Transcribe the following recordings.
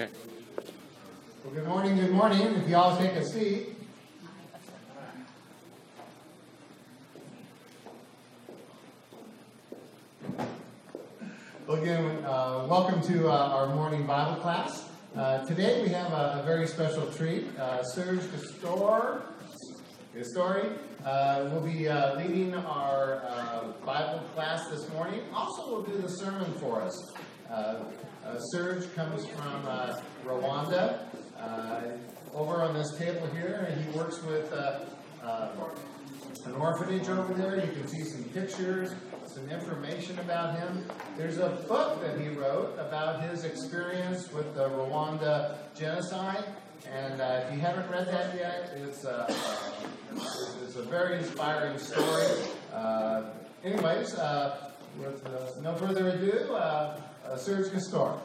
Okay. Well, good morning, good morning. If you all take a seat. Well, again, welcome to our morning Bible class. Today we have a very special treat. Serge Gastori will be leading our Bible class this morning. Also will do the sermon for us. Serge comes from Rwanda. Over on this table here, he works with an orphanage over there. You can see some pictures, some information about him. There's a book that he wrote about his experience with the Rwanda genocide. And if you haven't read that yet, it's a very inspiring story. Anyways, with no further ado, Serge Gastori.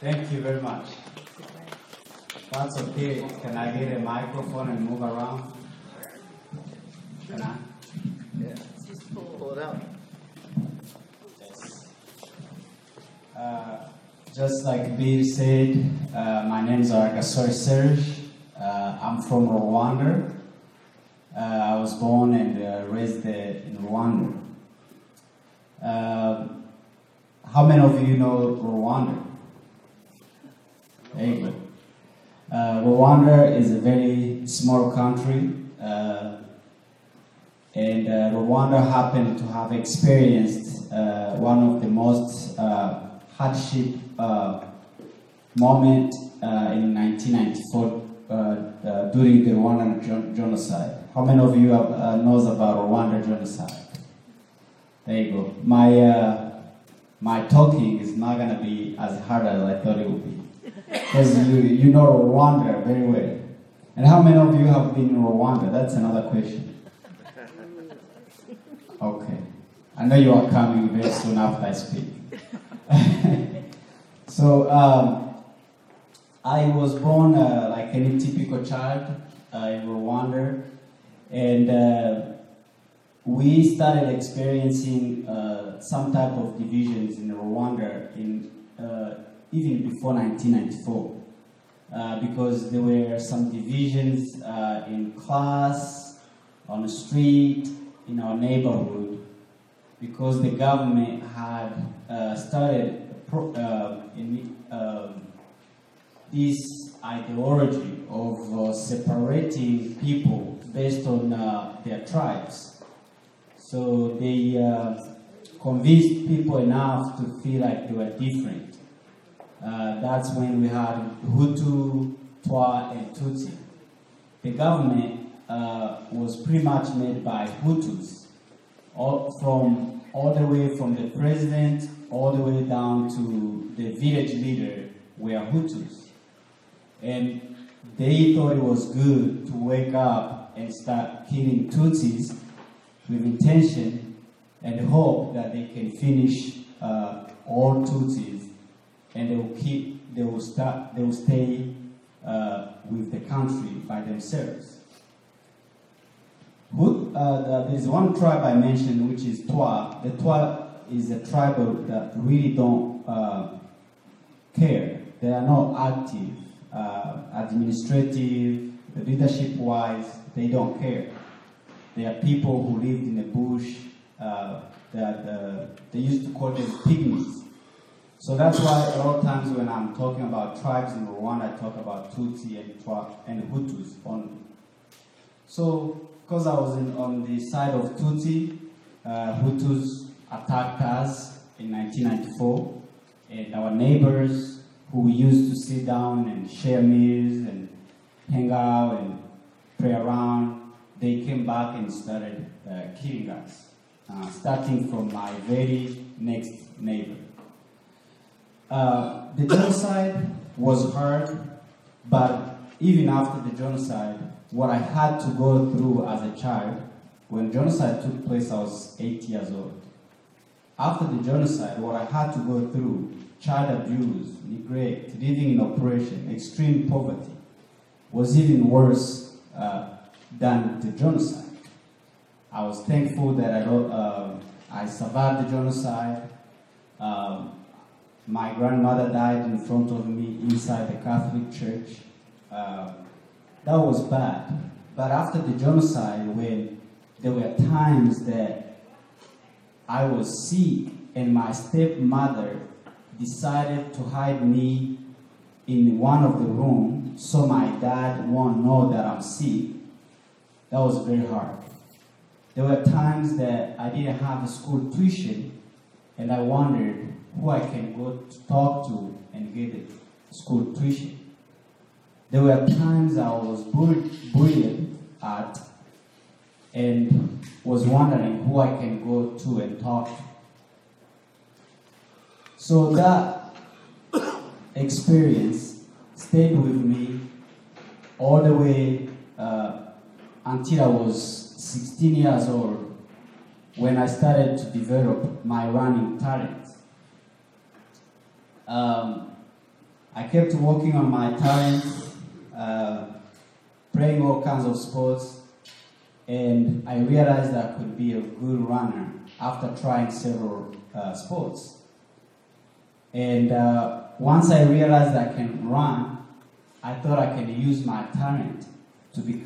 Thank you very much. That's okay. Can I get a microphone and move around? Can I? Yeah. Just pull it out. Yes. Just like Bill said, my name is Gastori Serge. I'm from Rwanda. I was born and raised in Rwanda. How many of you know Rwanda? There you go. Rwanda is a very small country, and Rwanda happened to have experienced one of the most hardship moment in 1994 during the Rwandan genocide. How many of you knows about Rwanda genocide? There you go. My talking is not gonna be as hard as I thought it would be. Because you know Rwanda very well. And how many of you have been in Rwanda? That's another question. Okay. I know you are coming very soon after I speak. So, I was born like any typical child in Rwanda. And we started experiencing some type of divisions in Rwanda even before 1994, because there were some divisions in class, on the street, in our neighborhood, because the government had started this ideology of separating people based on their tribes. So they convinced people enough to feel like they were different. That's when we had Hutu, Twa, and Tutsi. The government was pretty much made by Hutus, all the way from the president all the way down to the village leader were Hutus. And they thought it was good to wake up and start killing Tutsis with intention and hope that they can finish all Tutsis, and they will stay with the country by themselves. There's one tribe I mentioned, which is Twa. The Twa is a tribe that really don't care. They are not active, administrative, leadership-wise. They don't care. They are people who lived in the bush. They used to call them pygmies. So that's why a lot of times when I'm talking about tribes in Rwanda, I talk about Tutsi and Twa and Hutus only. So, because I was on the side of Tutsi, Hutus attacked us in 1994, and our neighbors who we used to sit down and share meals and hang out and pray around, they came back and started killing us, starting from my very next neighbor. The genocide was hard, but even after the genocide, what I had to go through as a child, when genocide took place, I was 8 years old. After the genocide, what I had to go through, child abuse, neglect, living in oppression, extreme poverty, was even worse than the genocide. I was thankful that I survived the genocide. My grandmother died in front of me inside the Catholic Church. That was bad. But after the genocide, when there were times that I was sick and my stepmother decided to hide me in one of the rooms so my dad won't know that I'm sick, that was very hard. There were times that I didn't have a school tuition and I wondered who I can go to talk to and get a school tuition. There were times I was bullied at and was wondering who I can go to and talk to. So that experience stayed with me all the way until I was 16 years old, when I started to develop my running talent. I kept working on my talent, playing all kinds of sports, and I realized I could be a good runner after trying several sports. And once I realized I can run, I thought I can use my talent to get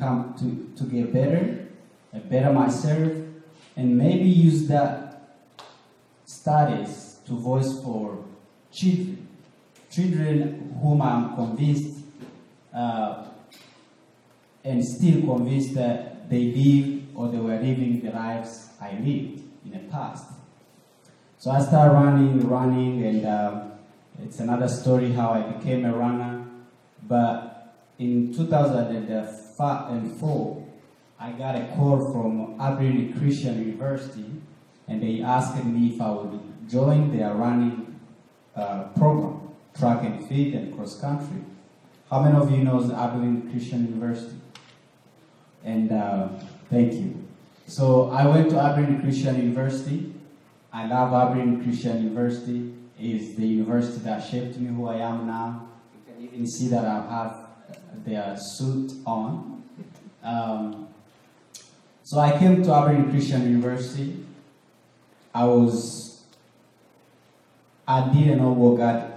better myself, and maybe use that studies to voice for children whom I'm convinced and still convinced that they live or they were living the lives I lived in the past. So I started running, and it's another story how I became a runner. But in 2004, I got a call from Abilene Christian University, and they asked me if I would join their running program, track and field and cross country. How many of you know Abilene Christian University? And thank you. So I went to Abilene Christian University. I love Abilene Christian University. It's the university that shaped me who I am now. You can even see that I have their suit on. So I came to Abilene Christian University. I didn't know what God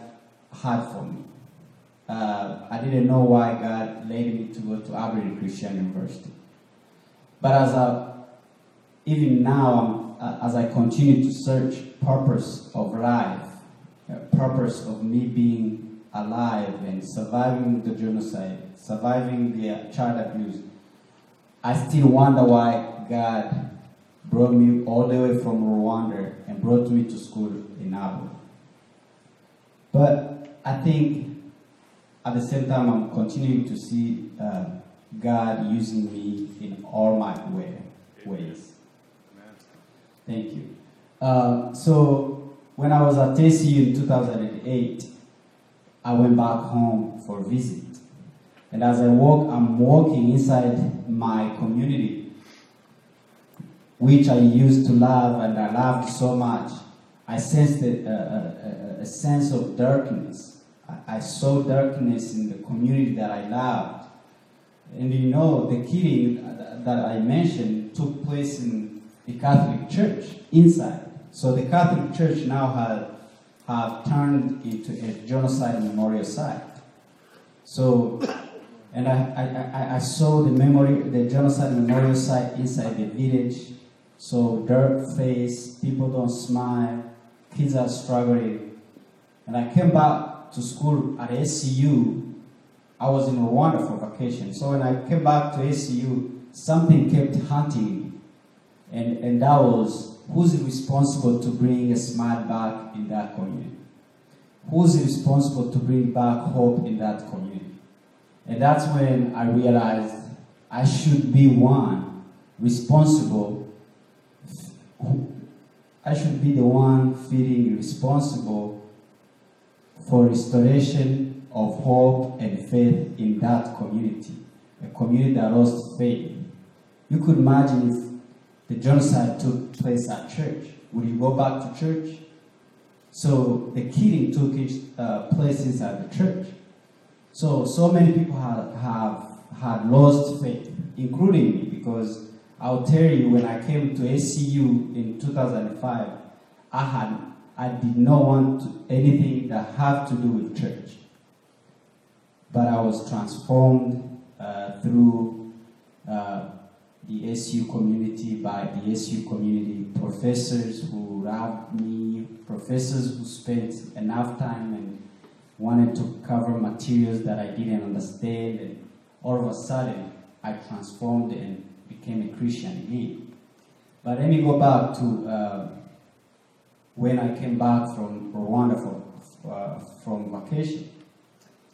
had for me. I didn't know why God led me to go to Abilene Christian University. But even now, as I continue to search purpose of life, purpose of me being alive and surviving the genocide, surviving the child abuse, I still wonder why God brought me all the way from Rwanda and brought me to school in Abu. But I think at the same time I'm continuing to see God using me in all my ways. Thank you. So when I was at TCU in 2008, I went back home for a visit. And as I'm walking inside my community, which I used to love and I loved so much, I sensed a sense of darkness. I saw darkness in the community that I loved. And you know, the killing that I mentioned took place in the Catholic Church inside. So the Catholic Church now have turned into a genocide memorial site. So, and I saw the genocide memorial site inside the village. So dark face, people don't smile, kids are struggling. And I came back to school at SCU. I was in Rwanda for vacation. So when I came back to SCU, something kept haunting me. And that was, who's responsible to bring a smile back in that community? Who's responsible to bring back hope in that community? And that's when I realized I should be one responsible. I should be the one feeling responsible for restoration of hope and faith in that community, a community that lost faith. You could imagine if the genocide took place at church. Would you go back to church? So the killing took place inside the church. So many people had lost faith, including me, because I'll tell you, when I came to SCU in 2005, I I did not want anything that had to do with church. But I was transformed through the SU community, by the SU community professors who loved me, professors who spent enough time and wanted to cover materials that I didn't understand, and all of a sudden I transformed and became a Christian again. But let me go back to when I came back from Rwanda from vacation.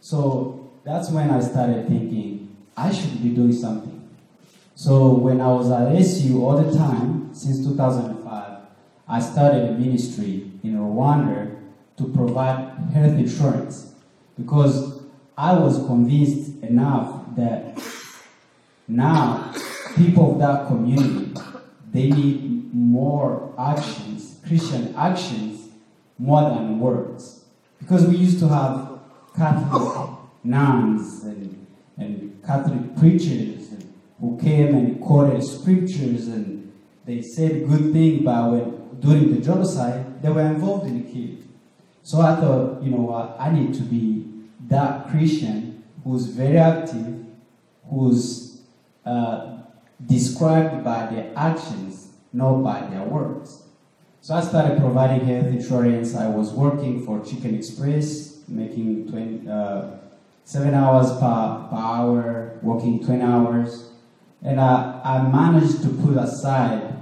So that's when I started thinking, I should be doing something. So when I was at SU all the time, since 2005, I started a ministry in Rwanda to provide health insurance, because I was convinced enough that now people of that community, they need more actions, Christian actions, more than words. Because we used to have Catholic nuns and Catholic preachers who came and quoted scriptures, and they said good things, but during the genocide, they were involved in the killing. So I thought, you know what, I need to be that Christian who's very active, who's described by their actions, not by their words. So I started providing health insurance. I was working for Chicken Express, making 7 hours per hour, working 20 hours. And I managed to put aside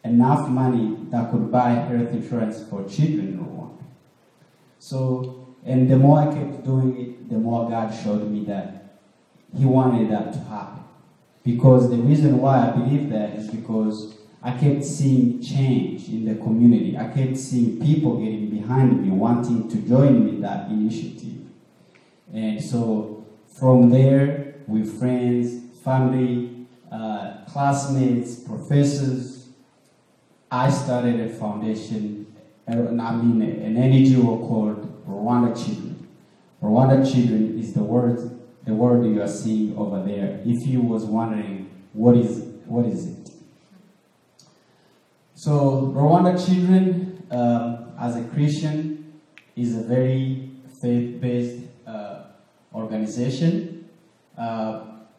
enough money that could buy health insurance for children in Rwanda. So, and the more I kept doing it, the more God showed me that He wanted that to happen. Because the reason why I believe that is because I kept seeing change in the community. I kept seeing people getting behind me, wanting to join me in that initiative. And so from there, with friends, family, classmates, professors, I started a foundation, an NGO called Rwanda Children. Rwanda Children is the word you are seeing over there. If you was wondering, what is it? So Rwanda Children, as a Christian, is a very faith-based organization.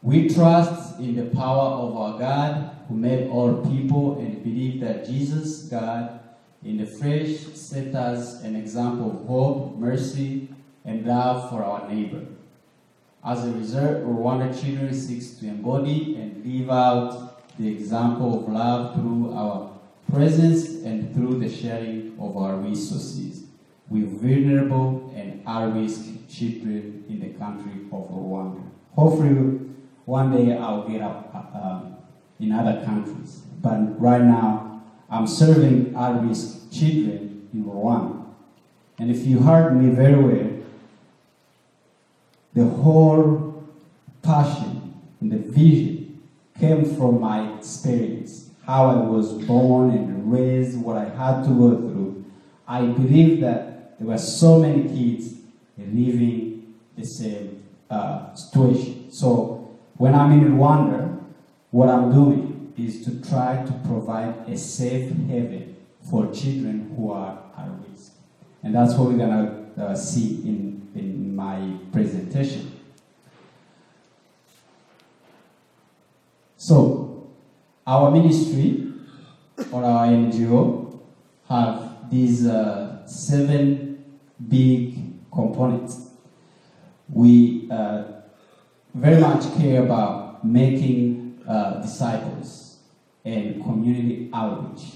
We trust in the power of our God who made all people, and believe that Jesus, God, in the flesh, set us an example of hope, mercy, and love for our neighbor. As a result, Rwanda Children seeks to embody and live out the example of love through our presence and through the sharing of our resources with vulnerable and at-risk children in the country of Rwanda. Hopefully, one day I'll get up in other countries. But right now, I'm serving at-risk children in Rwanda. And if you heard me very well, the whole passion and the vision came from my experience, how I was born and raised, what I had to go through. I believe that there were so many kids living the same situation. So when I'm in Rwanda, what I'm doing is to try to provide a safe haven for children who are at risk. And that's what we're going to see in my presentation. So, our ministry, or our NGO, have these 7 big components. We very much care about making disciples and community outreach.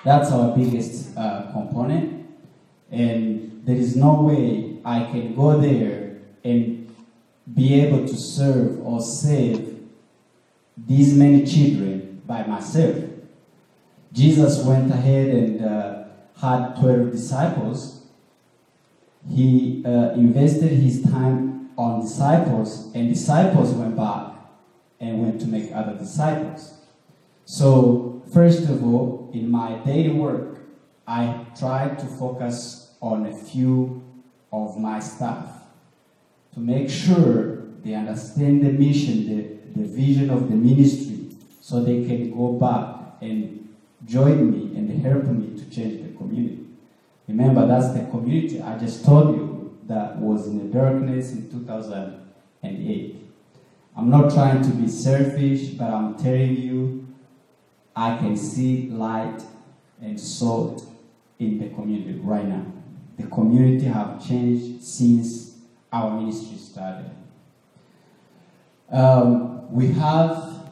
That's our biggest component, and there is no way I can go there and be able to serve or save these many children by myself. Jesus went ahead and had 12 disciples. He invested his time on disciples, and disciples went back and went to make other disciples. So, first of all, in my daily work, I try to focus on a few of my staff to make sure they understand the mission, the vision of the ministry, so they can go back and join me and help me to change the community. Remember, that's the community I just told you that was in the darkness in 2008. I'm not trying to be selfish, but I'm telling you, I can see light and salt in the community right now. The community have changed since our ministry started. We have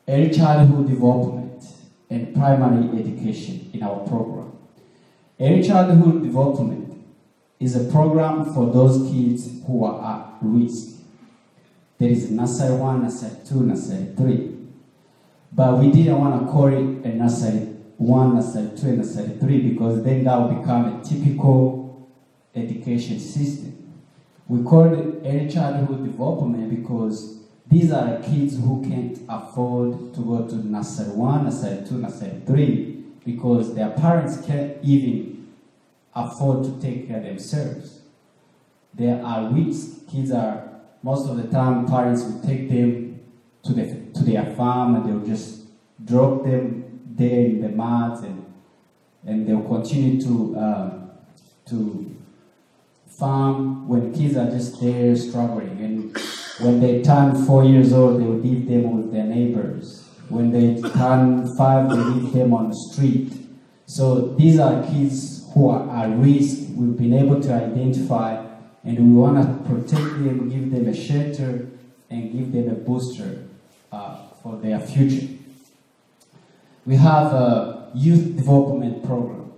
early childhood development and primary education in our program. Early childhood development is a program for those kids who are at risk. There is nursery 1, nursery 2, nursery 3. But we didn't want to call it a nursery 1, nursery 2, and nursery 3 because then that would become a typical education system. We call it early childhood development because these are kids who can't afford to go to nursery 1, nursery 2, nursery 3 because their parents can't even afford to take care of themselves. There are risks. Kids are, most of the time, parents will take them to their farm and they'll just drop them there in the mud and they'll continue to farm when kids are just there struggling. And when they turn 4 years old, they will leave them with their neighbors. When they turn 5, they leave them on the street. So these are kids who are at risk. We've been able to identify, and we want to protect them, give them a shelter, and give them a booster for their future. We have a youth development program.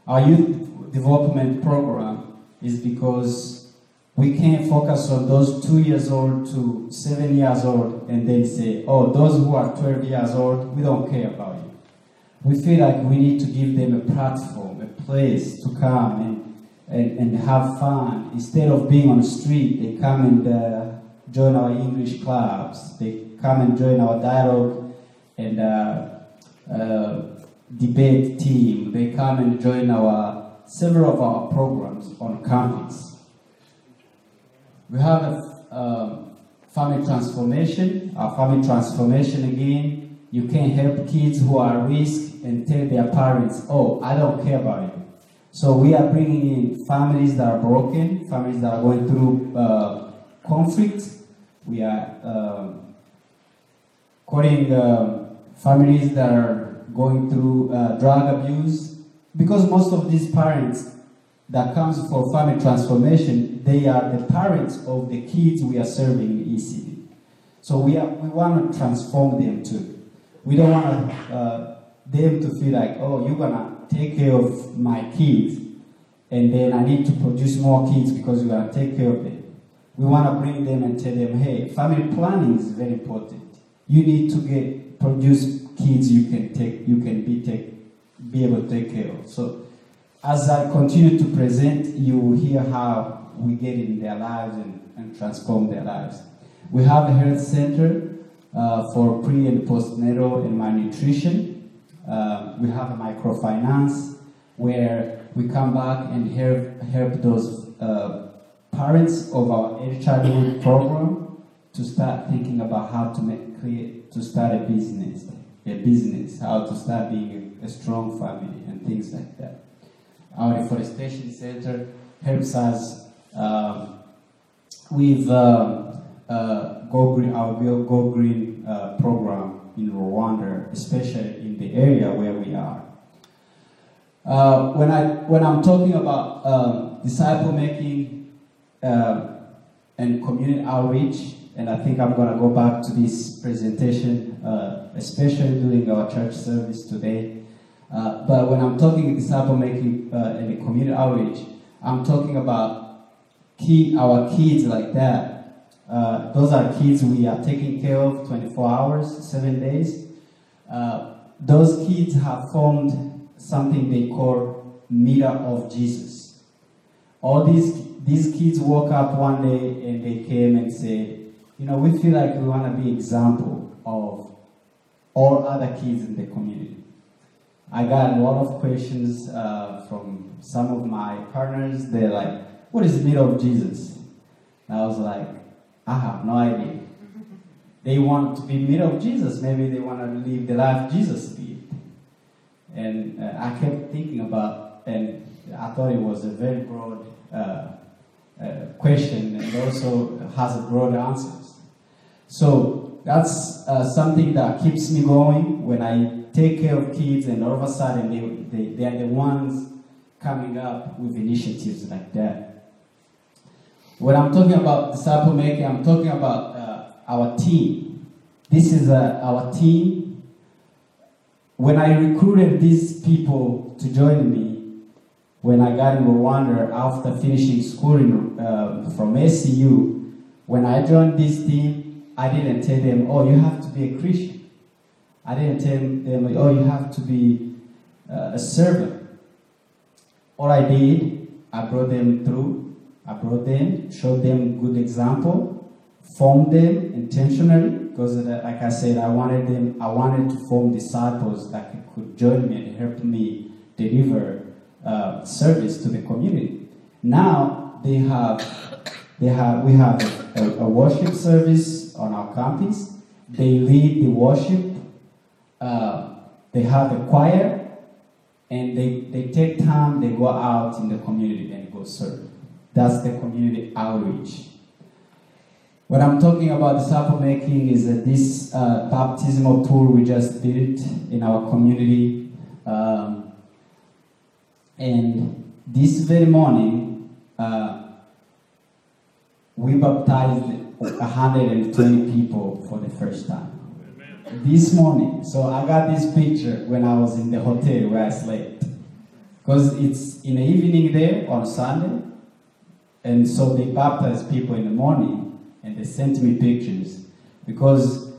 Our youth development program is because we can't focus on those 2 years old to 7 years old and then say, oh, those who are 12 years old, we don't care about you. We feel like we need to give them a platform, a place to come and have fun. Instead of being on the street, they come and join our English clubs. They come and join our dialogue and debate team. They come and join several of our programs on campus. We have a family transformation. Our family transformation again, you can't help kids who are at risk and tell their parents, oh, I don't care about you. So we are bringing in families that are broken, families that are going through conflict. We are calling families that are going through drug abuse. Because most of these parents that comes for family transformation, they are the parents of the kids we are serving in ECD. So we want to transform them too. We don't want them to feel like, oh, you're gonna take care of my kids, and then I need to produce more kids because you're gonna take care of them. We want to bring them and tell them, hey, family planning is very important. You need to produce kids you can be able to take care of. So as I continue to present, you will hear how we get in their lives and transform their lives. We have a health center for pre and postnatal and malnutrition. We have a microfinance where we come back and help those parents of our early childhood program to start thinking about how to start a business, how to start being a strong family and things like that. Our reforestation center helps us with our Go Green program in Rwanda, especially in the area where we are. When I'm talking about disciple making and community outreach, and I think I'm going to go back to this presentation, especially during our church service today. But when I'm talking disciple making and community outreach, I'm talking about our kids like that. Those are kids we are taking care of 24 hours, 7 days. Those kids have formed something they call Meter of Jesus. All these kids woke up one day and they came and said, we feel like we want to be example of all other kids in the community. I got a lot of questions from some of my partners. They're like, what is the Meter of Jesus? And I was like, I have no idea. They want to be Meter of Jesus. Maybe they want to live the life Jesus lived. And I kept thinking about and I thought it was a very broad question, and also has a broad answers. So that's something that keeps me going when I take care of kids, and all of a sudden they are the ones coming up with initiatives like that. When I'm talking about disciple making, I'm talking about our team. This is our team. When I recruited these people to join me, when I got in Rwanda after finishing school from ACU, when I joined this team, I didn't tell them, oh, you have to be a Christian. I didn't tell them, oh, you have to be a servant. All I did, I brought them through. I brought them, showed them good example, formed them intentionally, because like I said, I wanted to form disciples that could join me and help me deliver service to the community. Now we have a worship service on our campus. They lead the worship. They have a choir, and they take time. They go out in the community and go serve. That's the community outreach. What I'm talking about disciple making is that this baptismal pool we just built in our community. And this very morning, we baptized 120 people for the first time. Amen. This morning. So I got this picture when I was in the hotel where I slept. Because it's in the evening there on Sunday. And so they baptized people in the morning. And they sent me pictures. Because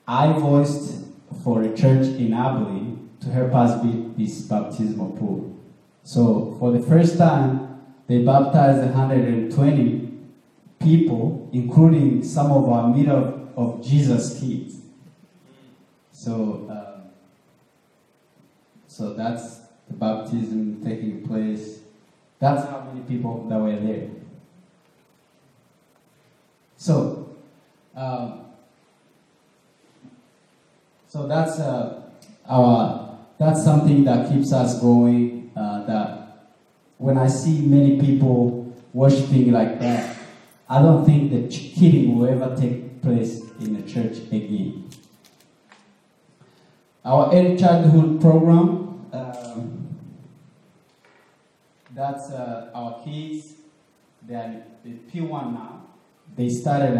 I voiced for a church in Abilene to help us build this baptismal pool. So for the first time, they baptized 120 people, including some of our Middle of Jesus kids. So that's the baptism taking place. That's how many people that were there. So that's something that keeps us going. That when I see many people worshiping like that, I don't think that kidding will ever take place in the church again. Our early childhood program, that's our kids. They are in P1 now. They started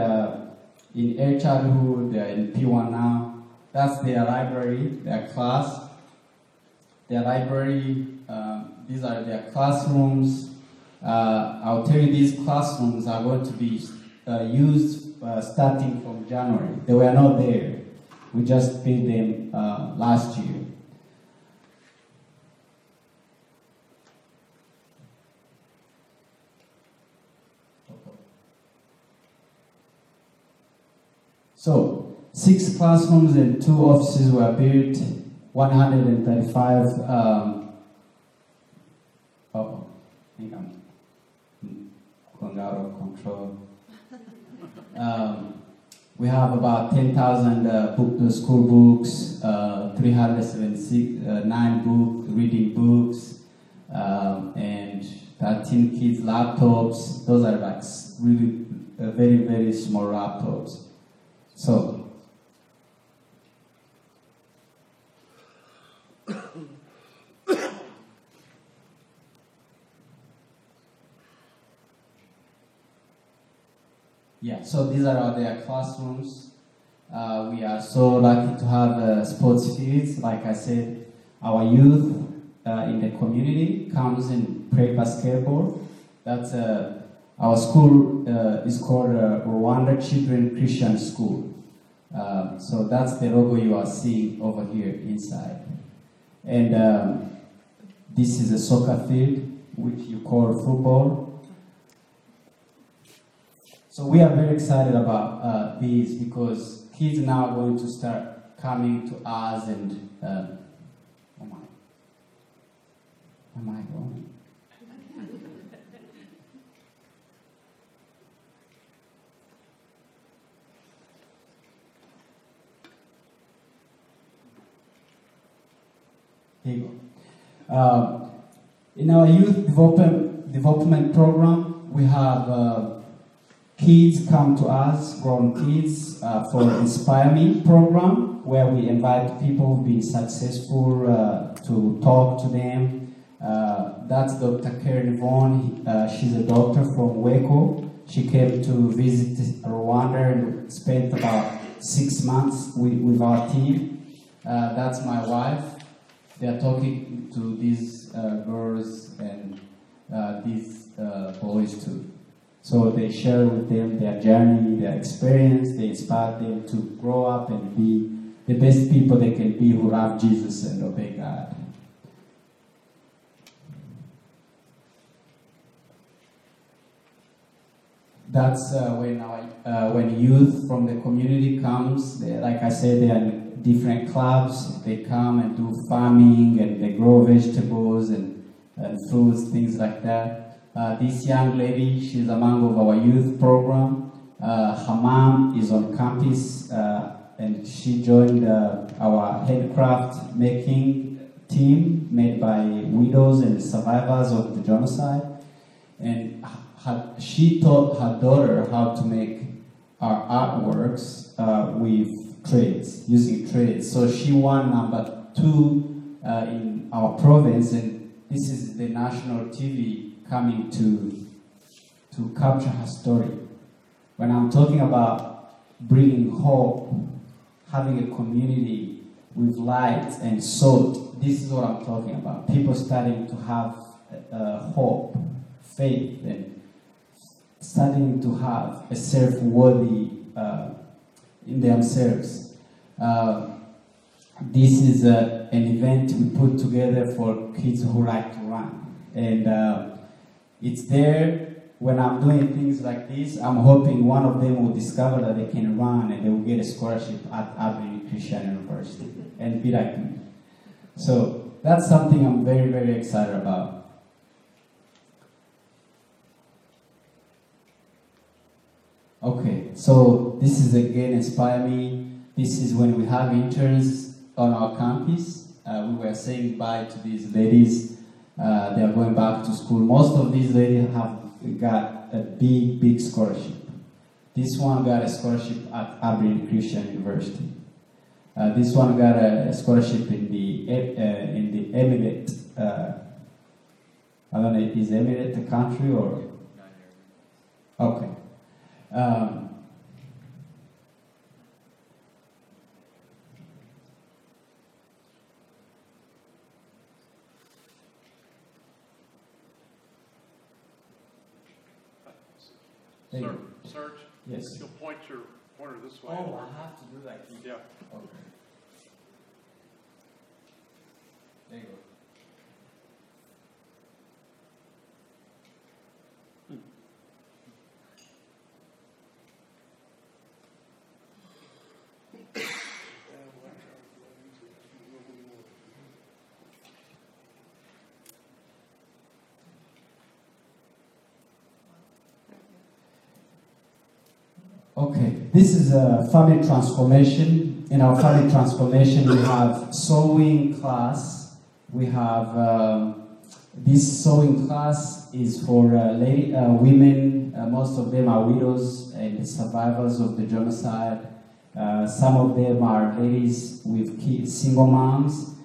in early childhood. They are in P1 now. That's their library, their class. Their library, these are their classrooms. I'll tell you, these classrooms are going to be used starting from January. They were not there. We just built them last year. So, 6 classrooms and 2 offices were built. 135. I think I'm going out of control. We have about 10,000 school books, 379 reading books, and 13 kids' laptops. Those are like really very, very small laptops. So, yeah, so these are their classrooms. We are so lucky to have sports fields. Like I said, our youth in the community comes and play basketball. That's our school is called Rwanda Children Christian School. So that's the logo you are seeing over here inside. And this is a soccer field, which you call football. So we are very excited about these because kids now are going to start coming to us and, oh my, am I going? Here you go. In our youth development program, we have kids come to us, grown kids, for Inspire Me program, where we invite people who've been successful to talk to them. That's Dr. Karen Vaughn. She's a doctor from Waco. She came to visit Rwanda and spent about 6 months with our team. That's my wife. They're talking to these girls and these boys too. So they share with them their journey, their experience. They inspire them to grow up and be the best people they can be who love Jesus and obey God. That's when youth from the community comes. Like I said, they are in different clubs. They come and do farming and they grow vegetables and fruits, things like that. This young lady, she's among of our youth program. Her mom is on campus and she joined our handcraft making team made by widows and survivors of the genocide. And she taught her daughter how to make our artworks with trades, using trades. So she won #2 in our province, and this is the national TV coming to capture her story. When I'm talking about bringing hope, having a community with light and salt, this is what I'm talking about. People starting to have hope, faith, and starting to have a self-worthy in themselves. This is an event we put together for kids who like to run. And it's there. When I'm doing things like this, I'm hoping one of them will discover that they can run and they will get a scholarship at Abilene Christian University and be like me. So that's something I'm very, very excited about. Okay, so this is again Inspire Me. This is when we have interns on our campus. We were saying bye to these ladies. They are going back to school. Most of these ladies have got a big, big scholarship. This one got a scholarship at Abilene Christian University. This one got a scholarship in the Emirate. I don't know, is Emirate a country or? Okay. Search. Yes. You'll point your pointer this way. Oh, I have to do that. Yeah. Okay. There you go. Okay, this is a family transformation. In our family transformation, we have sewing class. We have this sewing class is for women. Most of them are widows and survivors of the genocide. Some of them are ladies with kids, single moms.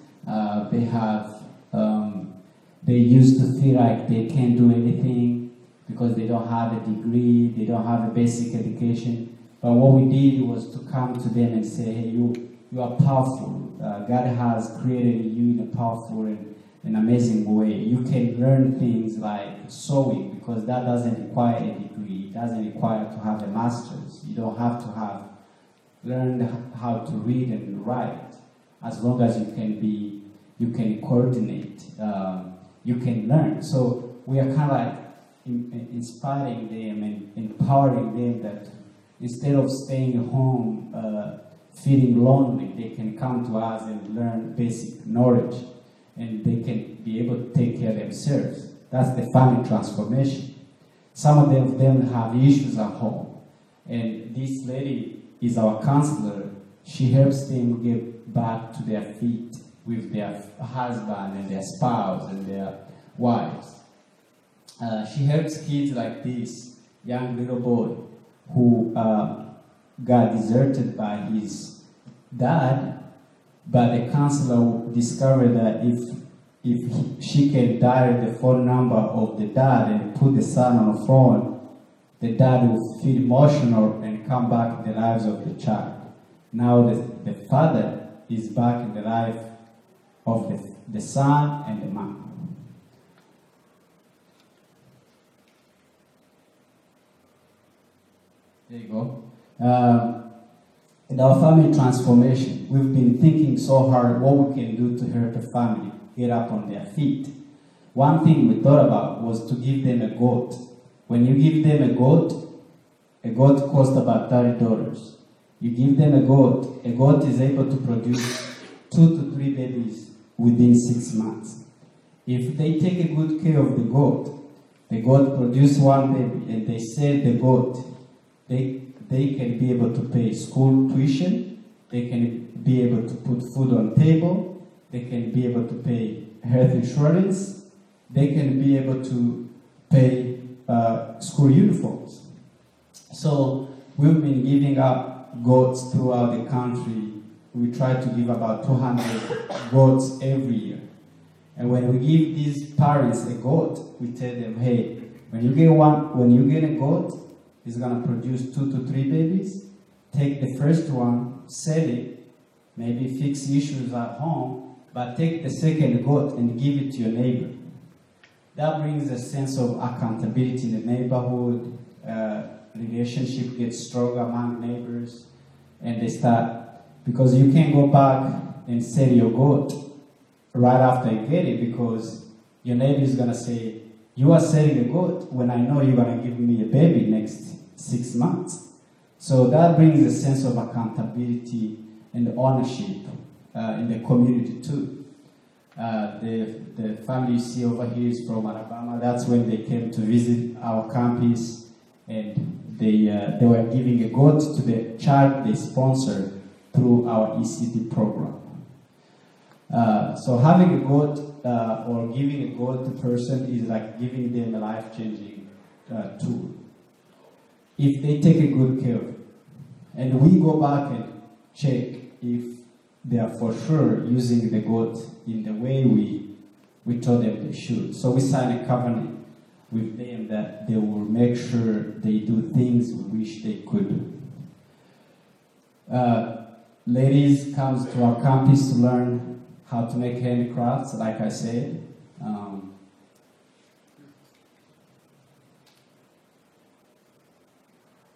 They used to feel like they can't do anything because they don't have a degree, they don't have a basic education. But what we did was to come to them and say, hey, you are powerful. God has created you in a powerful and amazing way. You can learn things like sewing because that doesn't require a degree. It doesn't require to have a master's. You don't have to have learned how to read and write. As long as you can coordinate, you can learn. So we are kind of like inspiring them and empowering them that instead of staying home feeling lonely, they can come to us and learn basic knowledge and they can be able to take care of themselves. That's the family transformation. Some of them have issues at home, and this lady is our counselor. She helps them get back to their feet with their husband and their spouse and their wives. She helps kids like this young little boy who got deserted by his dad, but the counselor discovered that if she can dial the phone number of the dad and put the son on the phone, the dad will feel emotional and come back in the lives of the child. Now the father is back in the life of the son and the mom. There you go. In our family transformation, we've been thinking so hard what we can do to help the family get up on their feet. One thing we thought about was to give them a goat. When you give them a goat costs about $30. You give them a goat is able to produce 2 to 3 babies within 6 months. If they take a good care of the goat produces 1 baby and they sell the goat, they can be able to pay school tuition, they can be able to put food on table, they can be able to pay health insurance, they can be able to pay school uniforms. So we've been giving up goats throughout the country. We try to give about 200 goats every year. And when we give these parents a goat, we tell them, hey, when you get a goat, it's going to produce 2 to 3 babies. Take the first one, sell it, maybe fix issues at home, but take the second goat and give it to your neighbor. That brings a sense of accountability in the neighborhood. Relationship gets stronger among neighbors, and they start, because you can't go back and sell your goat right after you get it, because your neighbor is going to say, you are selling a goat when I know you're going to give me a baby next 6 months. So that brings a sense of accountability and ownership in the community too. The family you see over here is from Alabama. That's when they came to visit our campus, and they were giving a goat to the child they sponsored through our ECD program. So having a goat or giving a goat to a person is like giving them a life-changing tool. If they take a good care of it. And we go back and check if they are for sure using the goat in the way we told them they should. So we sign a covenant with them that they will make sure they do things we wish they could do. Ladies comes to our campus to learn how to make handicrafts, like I said.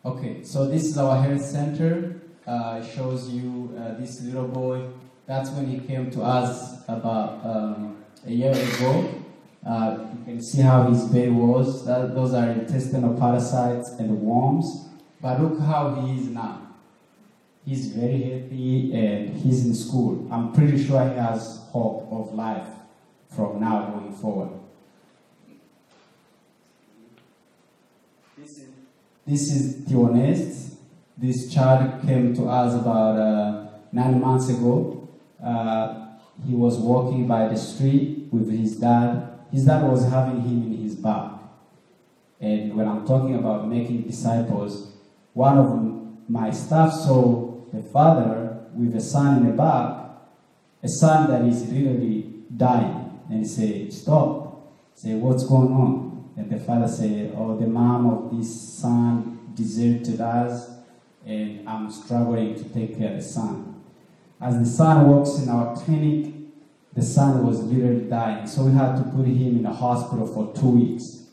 Okay, so this is our health center. It shows you this little boy. That's when he came to us about a year ago. You can see how his belly was. Those are intestinal parasites and worms. But look how he is now. He's very healthy and he's in school. I'm pretty sure he has hope of life from now going forward. This is Tionest. This child came to us about 9 months ago. He was walking by the street with his dad. His dad was having him in his back. And when I'm talking about making disciples, one of my staff saw the father with a son in the back, a son that is literally dying. And he said, stop. Say, what's going on? And the father said, oh, the mom of this son deserted us, and I'm struggling to take care of the son. As the son walks in our clinic, the son was literally dying. So we had to put him in a hospital for 2 weeks.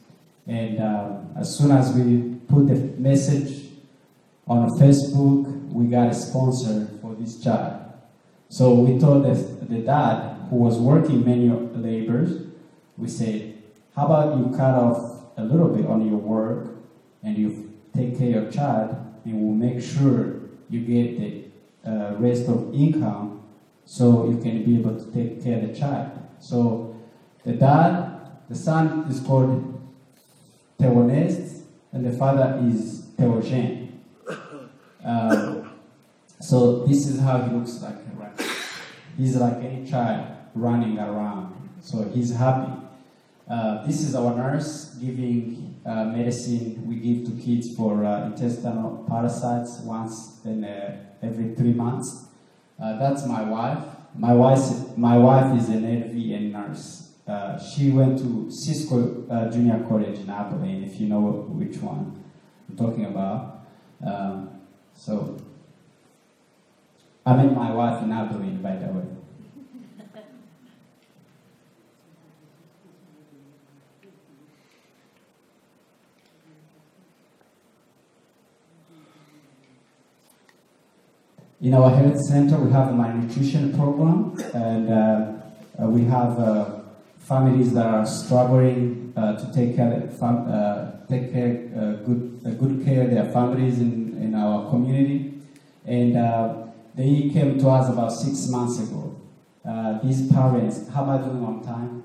And as soon as we put the message on Facebook, we got a sponsor for this child. So we told the dad, who was working manual labors, we said, how about you cut off a little bit on your work and you take care of your child, and we'll make sure you get the rest of income so you can be able to take care of the child. So the son is called Theonest, and the father is Theogene. So this is how he looks like right now. He's like any child running around. So he's happy. This is our nurse giving medicine we give to kids for intestinal parasites once in every 3 months. That's my wife. My wife is an LVN nurse. She went to Cisco Junior College in Abilene, if you know which one I'm talking about. So, I met my wife in Abilene, by the way. In our health center, we have a malnutrition program, and we have families that are struggling to take good care of their families in our community. And they came to us about 6 months ago. These parents, how am I doing on time?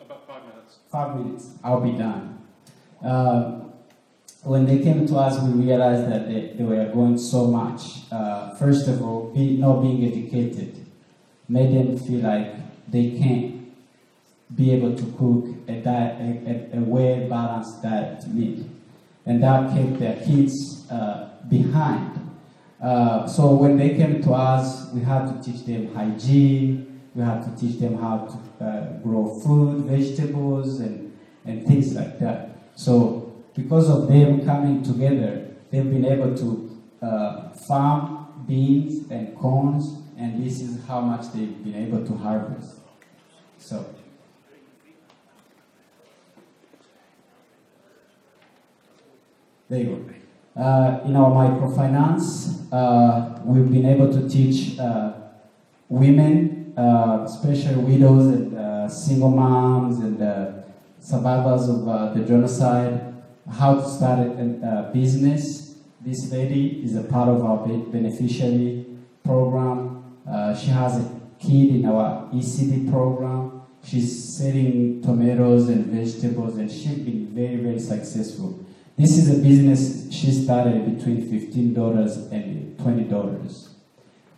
About 5 minutes. 5 minutes, I'll be done. When they came to us, we realized that they were going so much. First of all, not being educated made them feel like they can't be able to cook a well-balanced diet meal. And that kept their kids behind. So when they came to us, we had to teach them hygiene, we had to teach them how to grow food, vegetables, and things like that. So because of them coming together, they've been able to farm beans and corns, and this is how much they've been able to harvest. So, there you go. In our microfinance, we've been able to teach women, especially widows and single moms and survivors of the genocide, how to start a business. This lady is a part of our beneficiary program. She has a kid in our ECD program. She's selling tomatoes and vegetables, and she's been very, very successful. This is a business she started between $15 and $20.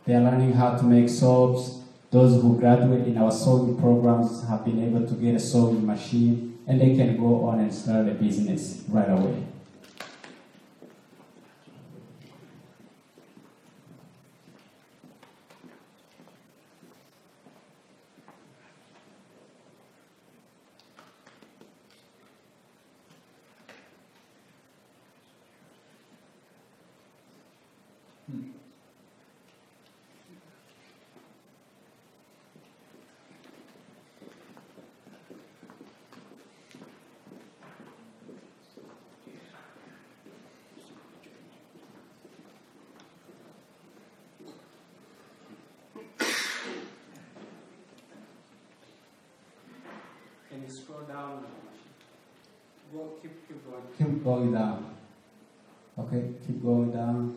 They are learning how to make soaps. Those who graduate in our sewing programs have been able to get a sewing machine, and they can go on and start a business right away. Can you scroll down? Keep going. Keep going down. Okay, keep going down.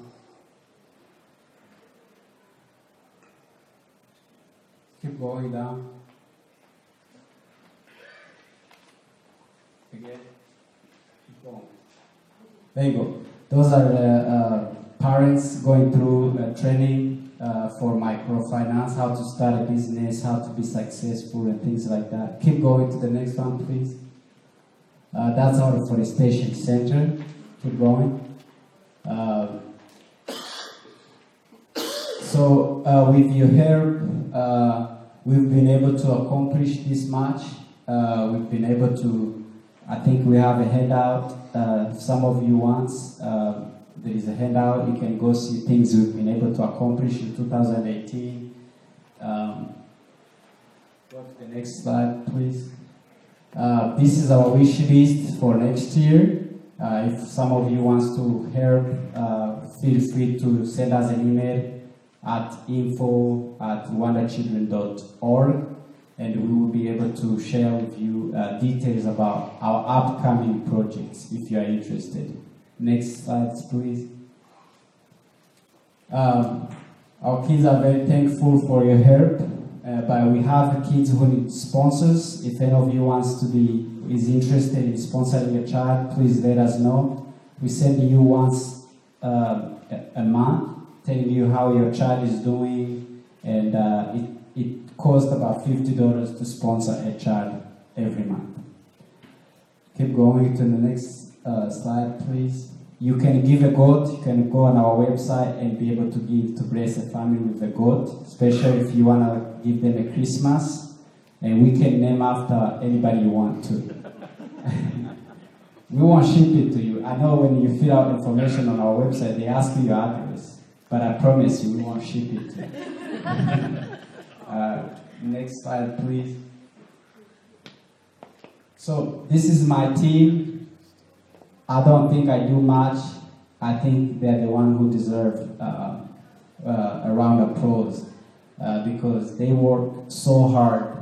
Keep going down. Again. Keep going. There you go. Those are the parents going through training for microfinance, how to start a business, how to be successful, and things like that. Keep going to the next one, please. That's our forestation center. Keep going. So with your help, we've been able to accomplish this much. We've been able to, I think we have a handout. Some of you want, there is a handout. You can go see things we've been able to accomplish in 2018. Go to the next slide, please. This is our wish list for next year. If some of you wants to help, feel free to send us an email at info@rwandachildren.org, and we will be able to share with you details about our upcoming projects if you are interested. Next slide, please. Our kids are very thankful for your help, but we have kids who need sponsors. If any of you is interested in sponsoring a child, please let us know. We send you once a month, telling you how your child is doing, and it costs about $50 to sponsor a child. every month. Keep going to the next slide, please. You can give a goat. You can go on our website and be able to give to bless a family with a goat, especially if you want to give them a Christmas. And we can name after anybody you want to. We won't ship it to you. I know when you fill out information on our website, they ask you your address. But I promise you, we won't ship it to you. Next slide, please. So this is my team. I don't think I do much. I think they're the one who deserve a round of applause because they work so hard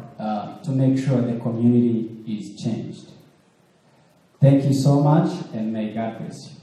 to make sure the community is changed. Thank you so much, and may God bless you.